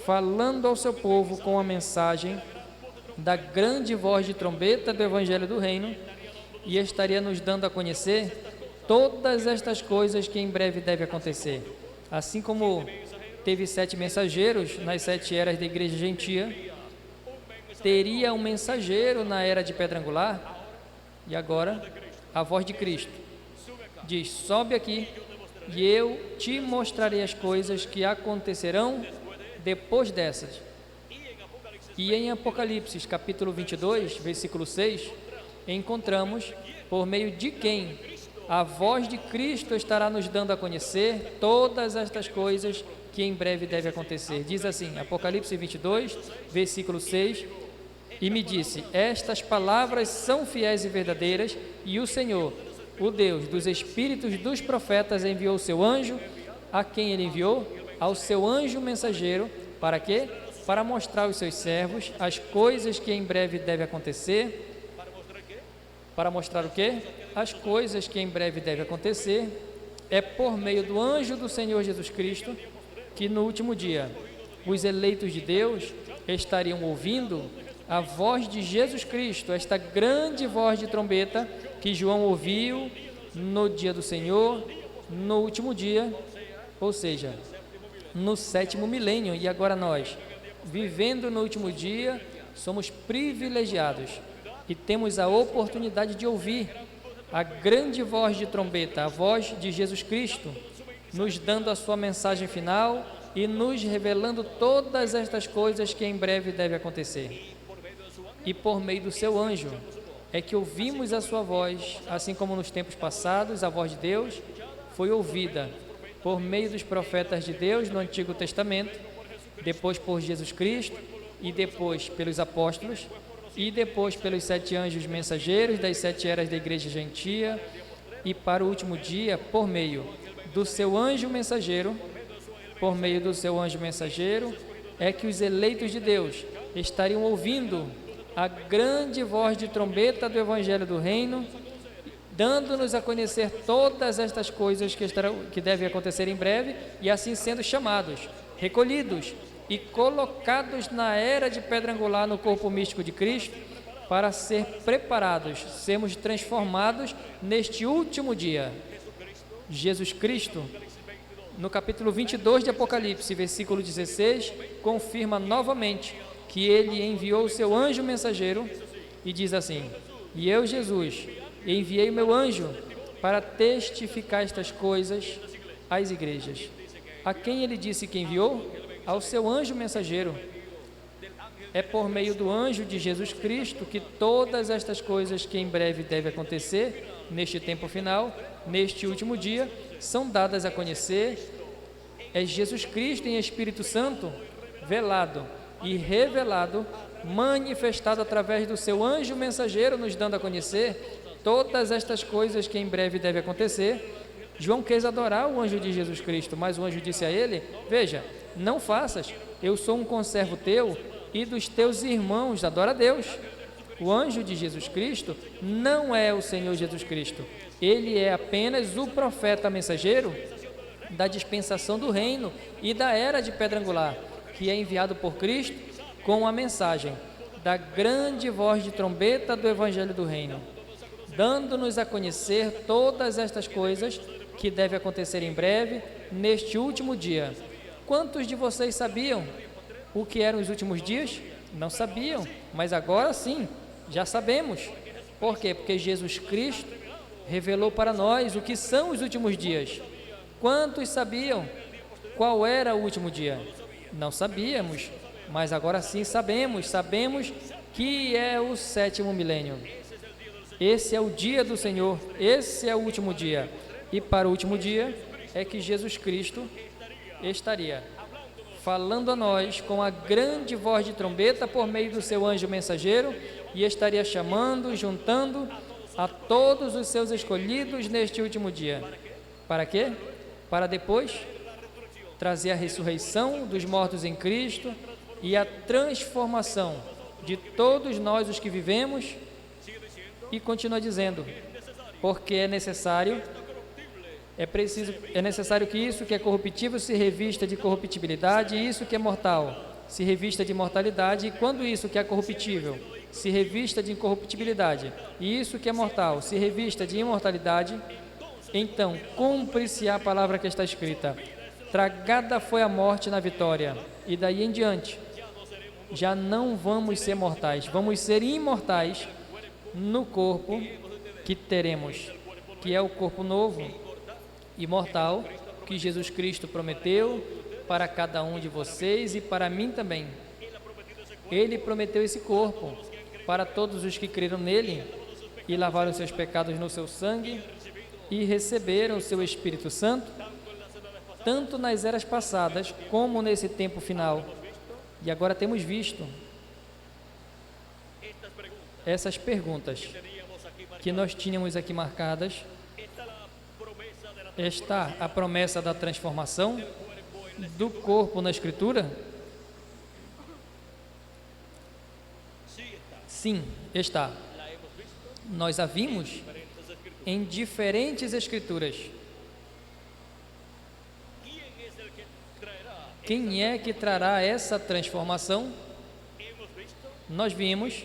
falando ao seu povo com a mensagem da grande voz de trombeta do Evangelho do Reino, e estaria nos dando a conhecer todas estas coisas que em breve devem acontecer. Assim como teve 7 mensageiros nas 7 eras da igreja gentia, teria um mensageiro na era de pedra angular, e agora a voz de Cristo diz: sobe aqui e eu te mostrarei as coisas que acontecerão depois dessas. E em Apocalipse capítulo 22, versículo 6, encontramos por meio de quem a voz de Cristo estará nos dando a conhecer todas estas coisas que em breve deve acontecer. Diz assim, Apocalipse 22, versículo 6, e me disse: estas palavras são fiéis e verdadeiras, e o Senhor, o Deus dos espíritos dos profetas, enviou o seu anjo. A quem ele enviou? Ao seu anjo mensageiro. Para quê? Para mostrar aos seus servos as coisas que em breve devem acontecer. Para mostrar o quê? As coisas que em breve devem acontecer. É por meio do anjo do Senhor Jesus Cristo que no último dia os eleitos de Deus estariam ouvindo a voz de Jesus Cristo, esta grande voz de trombeta, que João ouviu no dia do Senhor, no último dia, ou seja, no 7º milênio. E agora nós, vivendo no último dia, somos privilegiados e temos a oportunidade de ouvir a grande voz de trombeta, a voz de Jesus Cristo, nos dando a sua mensagem final e nos revelando todas estas coisas que em breve devem acontecer. E por meio do seu anjo é que ouvimos a sua voz, assim como nos tempos passados a voz de Deus foi ouvida por meio dos profetas de Deus no Antigo Testamento, depois por Jesus Cristo e depois pelos apóstolos e depois pelos 7 anjos mensageiros das 7 eras da igreja gentia, e para o último dia por meio do seu anjo mensageiro. Por meio do seu anjo mensageiro é que os eleitos de Deus estariam ouvindo a grande voz de trombeta do Evangelho do Reino, dando-nos a conhecer todas estas coisas que devem acontecer em breve, e assim sendo chamados, recolhidos e colocados na era de pedra angular no corpo místico de Cristo, para ser preparados, sermos transformados neste último dia. Jesus Cristo, no capítulo 22 de Apocalipse, versículo 16, confirma novamente que ele enviou o seu anjo mensageiro e diz assim: e eu, Jesus, enviei o meu anjo para testificar estas coisas às igrejas. A quem ele disse que enviou? Ao seu anjo mensageiro. É por meio do anjo de Jesus Cristo que todas estas coisas que em breve devem acontecer, neste tempo final, neste último dia, são dadas a conhecer. É Jesus Cristo em Espírito Santo, velado e revelado, manifestado através do seu anjo mensageiro, nos dando a conhecer todas estas coisas que em breve devem acontecer. João quis adorar o anjo de Jesus Cristo, mas o anjo disse a ele: veja, não faças, eu sou um conservo teu e dos teus irmãos, adora a Deus. O anjo de Jesus Cristo não é o Senhor Jesus Cristo, ele é apenas o profeta mensageiro da dispensação do reino e da era de pedra angular, que é enviado por Cristo com a mensagem da grande voz de trombeta do Evangelho do Reino, dando-nos a conhecer todas estas coisas que devem acontecer em breve, neste último dia. Quantos de vocês sabiam o que eram os últimos dias? Não sabiam, mas agora sim, já sabemos. Por quê? Porque Jesus Cristo revelou para nós o que são os últimos dias. Quantos sabiam qual era o último dia? Não sabíamos, mas agora sim sabemos que é o 7º milênio. Esse é o dia do Senhor, esse é o último dia. E para o último dia é que Jesus Cristo estaria falando a nós com a grande voz de trombeta por meio do seu anjo mensageiro, e estaria chamando, juntando a todos os seus escolhidos neste último dia. Para quê? Para depois trazer a ressurreição dos mortos em Cristo e a transformação de todos nós os que vivemos. E continua dizendo, porque é necessário que isso que é corruptível se revista de corruptibilidade, e isso que é mortal se revista de mortalidade, e quando isso que é corruptível se revista de incorruptibilidade, e isso que é mortal se revista de imortalidade, então cumpre-se a palavra que está escrita: tragada foi a morte na vitória. E daí em diante já não vamos ser mortais, vamos ser imortais no corpo que teremos, que é o corpo novo, imortal, que Jesus Cristo prometeu para cada um de vocês e para mim também. Ele prometeu esse corpo para todos os que creram nele e lavaram seus pecados no seu sangue e receberam o seu Espírito Santo, tanto nas eras passadas como nesse tempo final. E agora temos visto essas perguntas que nós tínhamos aqui marcadas. Está a promessa da transformação do corpo na Escritura? Sim, está. Nós a vimos em diferentes Escrituras. Quem é que trará essa transformação? Nós vimos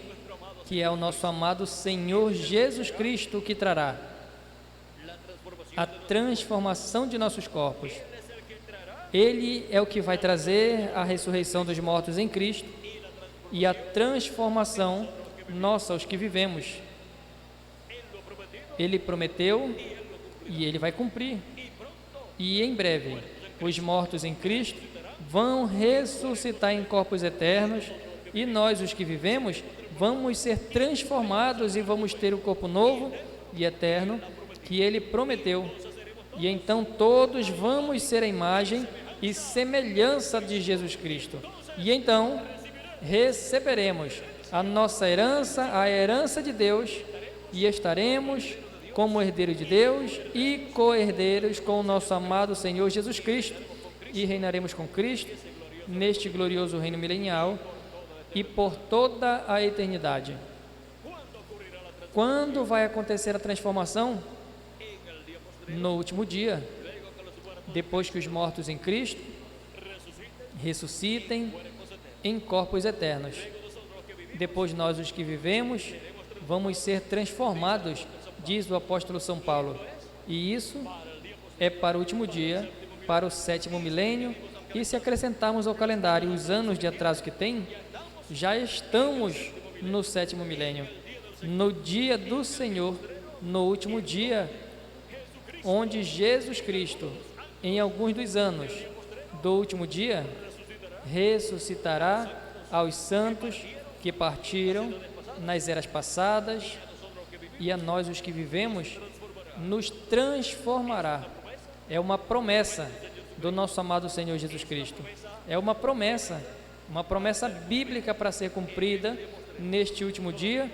que é o nosso amado Senhor Jesus Cristo, que trará a transformação de nossos corpos. Ele é o que vai trazer a ressurreição dos mortos em Cristo e a transformação nossa, os que vivemos. Ele prometeu e Ele vai cumprir. E em breve, os mortos em Cristo vão ressuscitar em corpos eternos e nós, os que vivemos, vamos ser transformados e vamos ter o corpo novo e eterno que Ele prometeu. E então todos vamos ser a imagem e semelhança de Jesus Cristo. E então receberemos a nossa herança, a herança de Deus, e estaremos como herdeiro de Deus e co-herdeiros com o nosso amado Senhor Jesus Cristo, e reinaremos com Cristo neste glorioso reino milenial e por toda a eternidade. Quando vai acontecer a transformação? No último dia, depois que os mortos em Cristo ressuscitem em corpos eternos. Depois nós, os que vivemos, vamos ser transformados, diz o apóstolo São Paulo. E isso é para o último dia, para o 7º milênio. E se acrescentarmos ao calendário os anos de atraso que tem, já estamos no 7º milênio, no dia do Senhor, no último dia, onde Jesus Cristo, em alguns dos anos do último dia, ressuscitará aos santos que partiram nas eras passadas, e a nós, os que vivemos, nos transformará. É uma promessa do nosso amado Senhor Jesus Cristo. É uma promessa bíblica para ser cumprida neste último dia.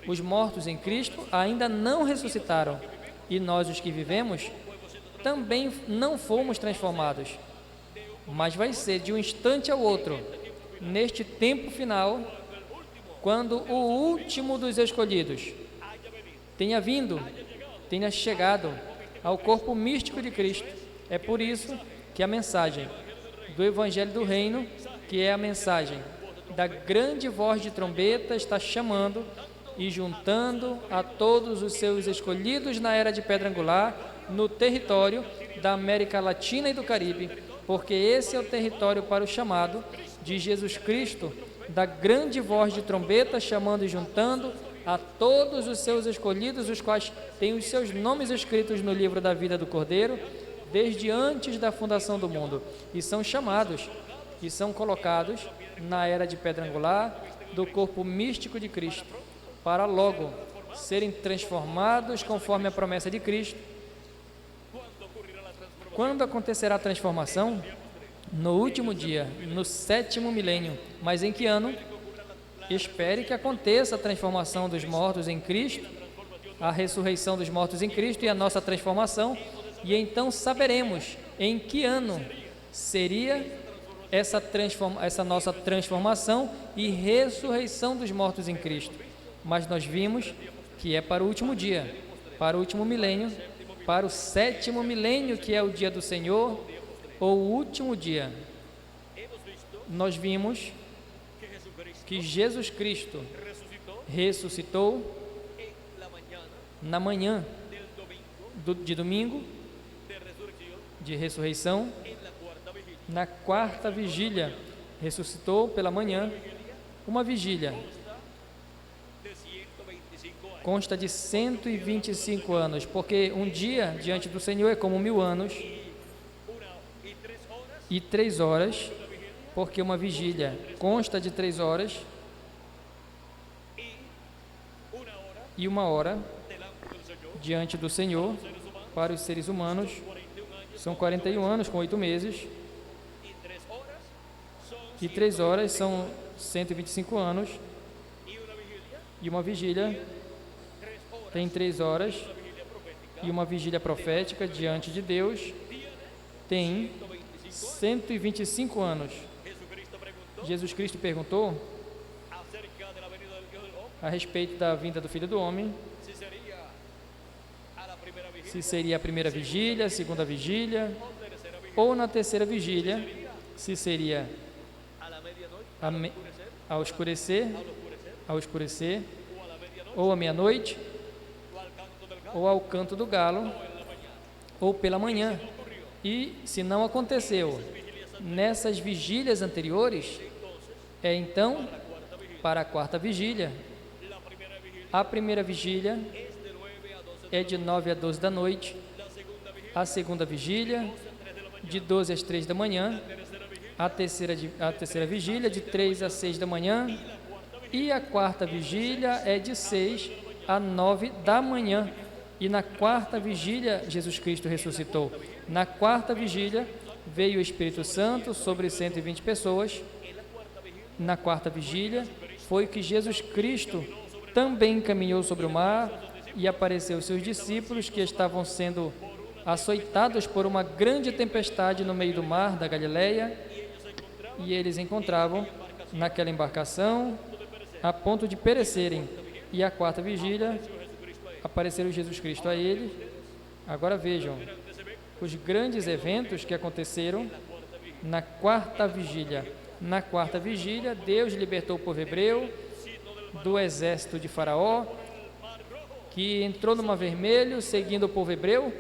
Os mortos em Cristo ainda não ressuscitaram, e nós, os que vivemos, também não fomos transformados, mas vai ser de um instante ao outro, neste tempo final, quando o último dos escolhidos tenha vindo, tenha chegado ao corpo místico de Cristo. É por isso que a mensagem do Evangelho do Reino, que é a mensagem da grande voz de trombeta, está chamando e juntando a todos os seus escolhidos na era de pedra angular, no território da América Latina e do Caribe, porque esse é o território para o chamado de Jesus Cristo, da grande voz de trombeta, chamando e juntando a todos os seus escolhidos, os quais têm os seus nomes escritos no livro da vida do Cordeiro, desde antes da fundação do mundo, e são chamados e são colocados na era de pedra angular do corpo místico de Cristo, para logo serem transformados conforme a promessa de Cristo. Quando acontecerá a transformação? No último dia, no 7º milênio. Mas em que ano? Espere que aconteça a transformação dos mortos em Cristo, a ressurreição dos mortos em Cristo e a nossa transformação, e então saberemos em que ano seria essa nossa transformação e ressurreição dos mortos em Cristo. Mas nós vimos que é para o último dia, para o último milênio, para o 7º milênio, que é o dia do Senhor, ou o último dia. Nós vimos que Jesus Cristo ressuscitou na manhã de domingo, de ressurreição, na 4ª vigília, ressuscitou pela manhã. Uma vigília consta de 125 anos, porque um dia diante do Senhor é como 1000 anos e 3 horas, porque uma vigília consta de 3 horas e 1 hora diante do Senhor. Para os seres humanos são 41 anos com 8 meses, e 3 horas são 125 anos, e uma vigília tem 3 horas, e uma vigília profética diante de Deus tem 125 anos. Jesus Cristo perguntou a respeito da vinda do Filho do Homem, se seria a primeira vigília, a segunda vigília, ou na terceira vigília, se seria ao escurecer, ao escurecer, ou à meia-noite, ou ao canto do galo, ou pela manhã. E, se não aconteceu nessas vigílias anteriores, é então para a quarta vigília. A primeira vigília é de 9 a 12 da noite, a segunda vigília de 12 às 3 da manhã, a terceira vigília de 3 a 6 da manhã, e a quarta vigília é de 6 a 9 da manhã. E na quarta vigília, Jesus Cristo ressuscitou. Na quarta vigília, veio o Espírito Santo sobre 120 pessoas. Na quarta vigília, foi que Jesus Cristo também caminhou sobre o mar e apareceu aos seus discípulos, que estavam sendo açoitados por uma grande tempestade no meio do mar da Galileia, e eles encontravam naquela embarcação a ponto de perecerem. E a quarta vigília, apareceu Jesus Cristo a eles. Agora vejam os grandes eventos que aconteceram na quarta vigília. Na quarta vigília, Deus libertou o povo hebreu do exército de Faraó, que entrou no Mar Vermelho seguindo o povo hebreu,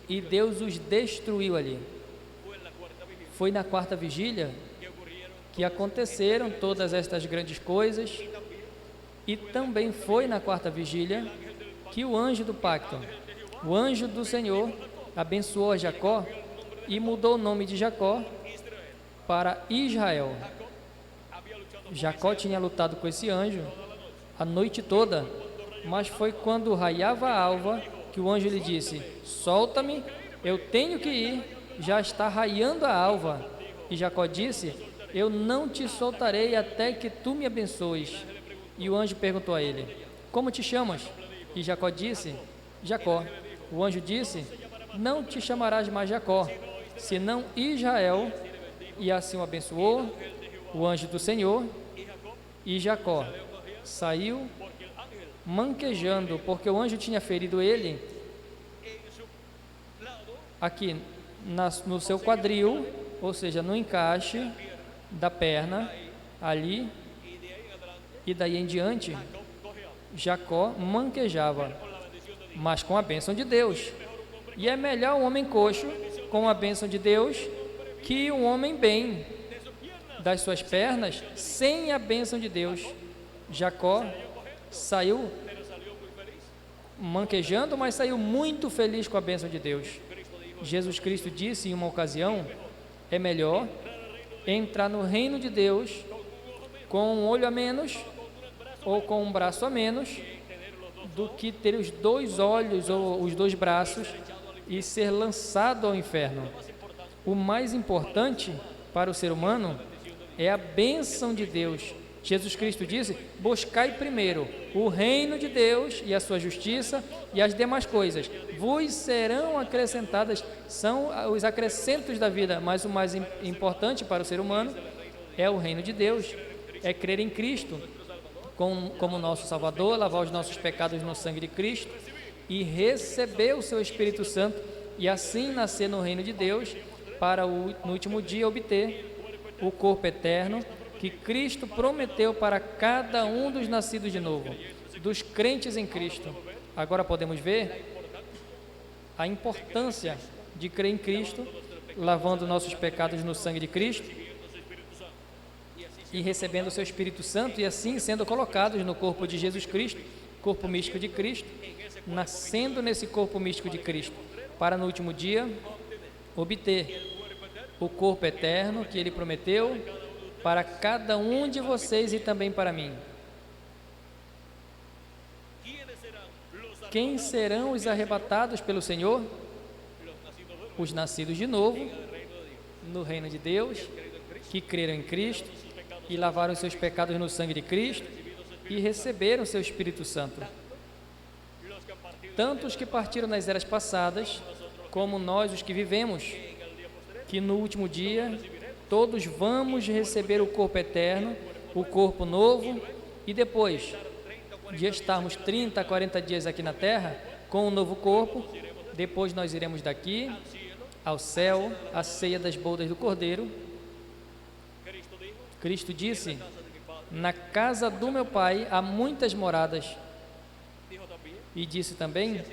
e Deus os destruiu ali. Foi na quarta vigília que aconteceram todas estas grandes coisas, e também foi na quarta vigília que o anjo do pacto, o anjo do Senhor, abençoou a Jacó e mudou o nome de Jacó para Israel. Jacó tinha lutado com esse anjo a noite toda, mas foi quando raiava a alva que o anjo lhe disse: solta-me, eu tenho que ir, já está raiando a alva. E Jacó disse: eu não te soltarei até que tu me abençoes. E o anjo perguntou a ele: como te chamas? E Jacó disse: Jacó. O anjo disse: não te chamarás mais Jacó, senão Israel. E assim o abençoou o anjo do Senhor. E Jacó saiu manquejando, porque o anjo tinha ferido ele aqui no seu quadril, ou seja, no encaixe da perna, ali, e daí em diante, Jacó manquejava, mas com a bênção de Deus. E é melhor um homem coxo com a bênção de Deus que um homem bem das suas pernas sem a bênção de Deus. Jacó saiu manquejando, mas saiu muito feliz com a bênção de Deus. Jesus Cristo disse em uma ocasião: é melhor entrar no reino de Deus com um olho a menos ou com um braço a menos, do que ter os dois olhos ou os dois braços e ser lançado ao inferno. O mais importante para o ser humano é a bênção de Deus. Jesus Cristo disse: buscai primeiro o reino de Deus e a sua justiça, e as demais coisas vos serão acrescentadas. São os acrescentos da vida, mas o mais importante para o ser humano é o reino de Deus, é crer em Cristo como nosso Salvador, lavar os nossos pecados no sangue de Cristo e receber o seu Espírito Santo, e assim nascer no reino de Deus, para no último dia obter o corpo eterno que Cristo prometeu para cada um dos nascidos de novo, dos crentes em Cristo. Agora podemos ver a importância de crer em Cristo, lavando nossos pecados no sangue de Cristo e recebendo o seu Espírito Santo, e assim sendo colocados no corpo de Jesus Cristo, corpo místico de Cristo, nascendo nesse corpo místico de Cristo, para no último dia obter o corpo eterno que Ele prometeu para cada um de vocês e também para mim. Quem serão os arrebatados pelo Senhor? Os nascidos de novo no reino de Deus, que creram em Cristo e lavaram seus pecados no sangue de Cristo e receberam seu Espírito Santo. Tanto os que partiram nas eras passadas, como nós, os que vivemos, que no último dia todos vamos receber o corpo eterno, o corpo novo, e depois de estarmos 30 a 40 dias aqui na terra com um novo corpo, depois nós iremos daqui ao céu, à ceia das bodas do Cordeiro. Cristo disse Na casa do meu pai há muitas moradas. E disse também: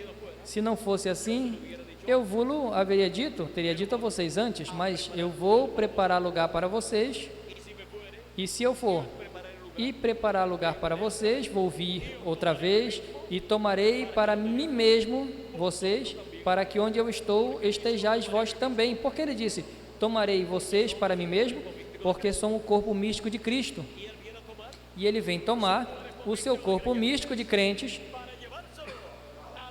se não fosse assim, eu vou-lo haveria dito, teria dito a vocês antes, mas eu vou preparar lugar para vocês. E se eu for e preparar lugar para vocês, vou vir outra vez e tomarei para mim mesmo vocês, para que onde eu estou estejais vós também. Porque ele disse: tomarei vocês para mim mesmo, porque são o corpo místico de Cristo. E ele vem tomar o seu corpo místico de crentes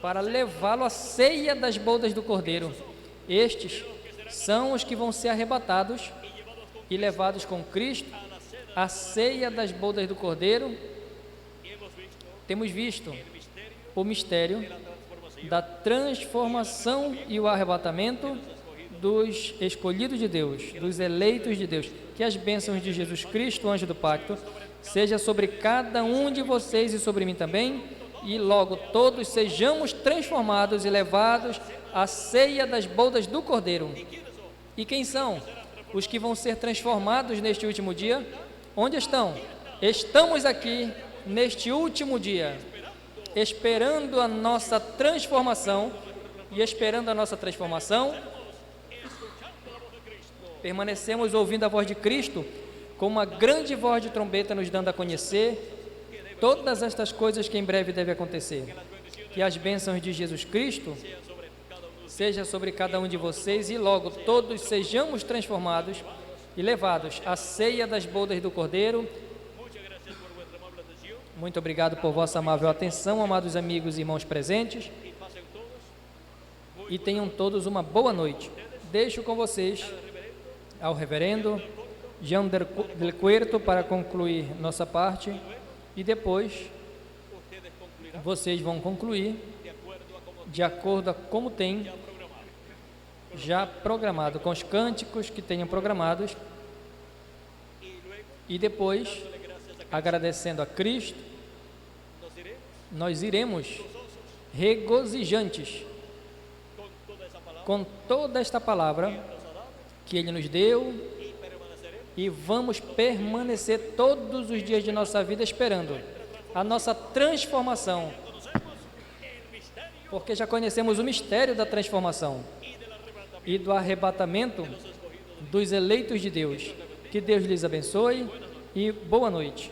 para levá-lo à ceia das bodas do Cordeiro. Estes são os que vão ser arrebatados e levados com Cristo à ceia das bodas do Cordeiro. Temos visto o mistério da transformação e o arrebatamento dos escolhidos de Deus, dos eleitos de Deus. Que as bênçãos de Jesus Cristo, anjo do pacto, seja sobre cada um de vocês e sobre mim também, e logo todos sejamos transformados e levados à ceia das bodas do Cordeiro. E quem são os que vão ser transformados neste último dia? Onde estão? Estamos aqui neste último dia, esperando a nossa transformação, e esperando a nossa transformação, permanecemos ouvindo a voz de Cristo, com uma grande voz de trombeta nos dando a conhecer todas estas coisas que em breve devem acontecer. Que as bênçãos de Jesus Cristo seja sobre cada um de vocês, e logo todos sejamos transformados e levados à ceia das bodas do Cordeiro. Muito obrigado por vossa amável atenção, amados amigos e irmãos presentes, e tenham todos uma boa noite. Deixo com vocês ao reverendo Jean del Cuerto para concluir nossa parte, e depois vocês vão concluir de acordo a como tem já programado, com os cânticos que tenham programados, e depois, agradecendo a Cristo, nós iremos regozijantes com toda esta palavra que Ele nos deu, e vamos permanecer todos os dias de nossa vida esperando a nossa transformação, porque já conhecemos o mistério da transformação e do arrebatamento dos eleitos de Deus. Que Deus lhes abençoe e boa noite.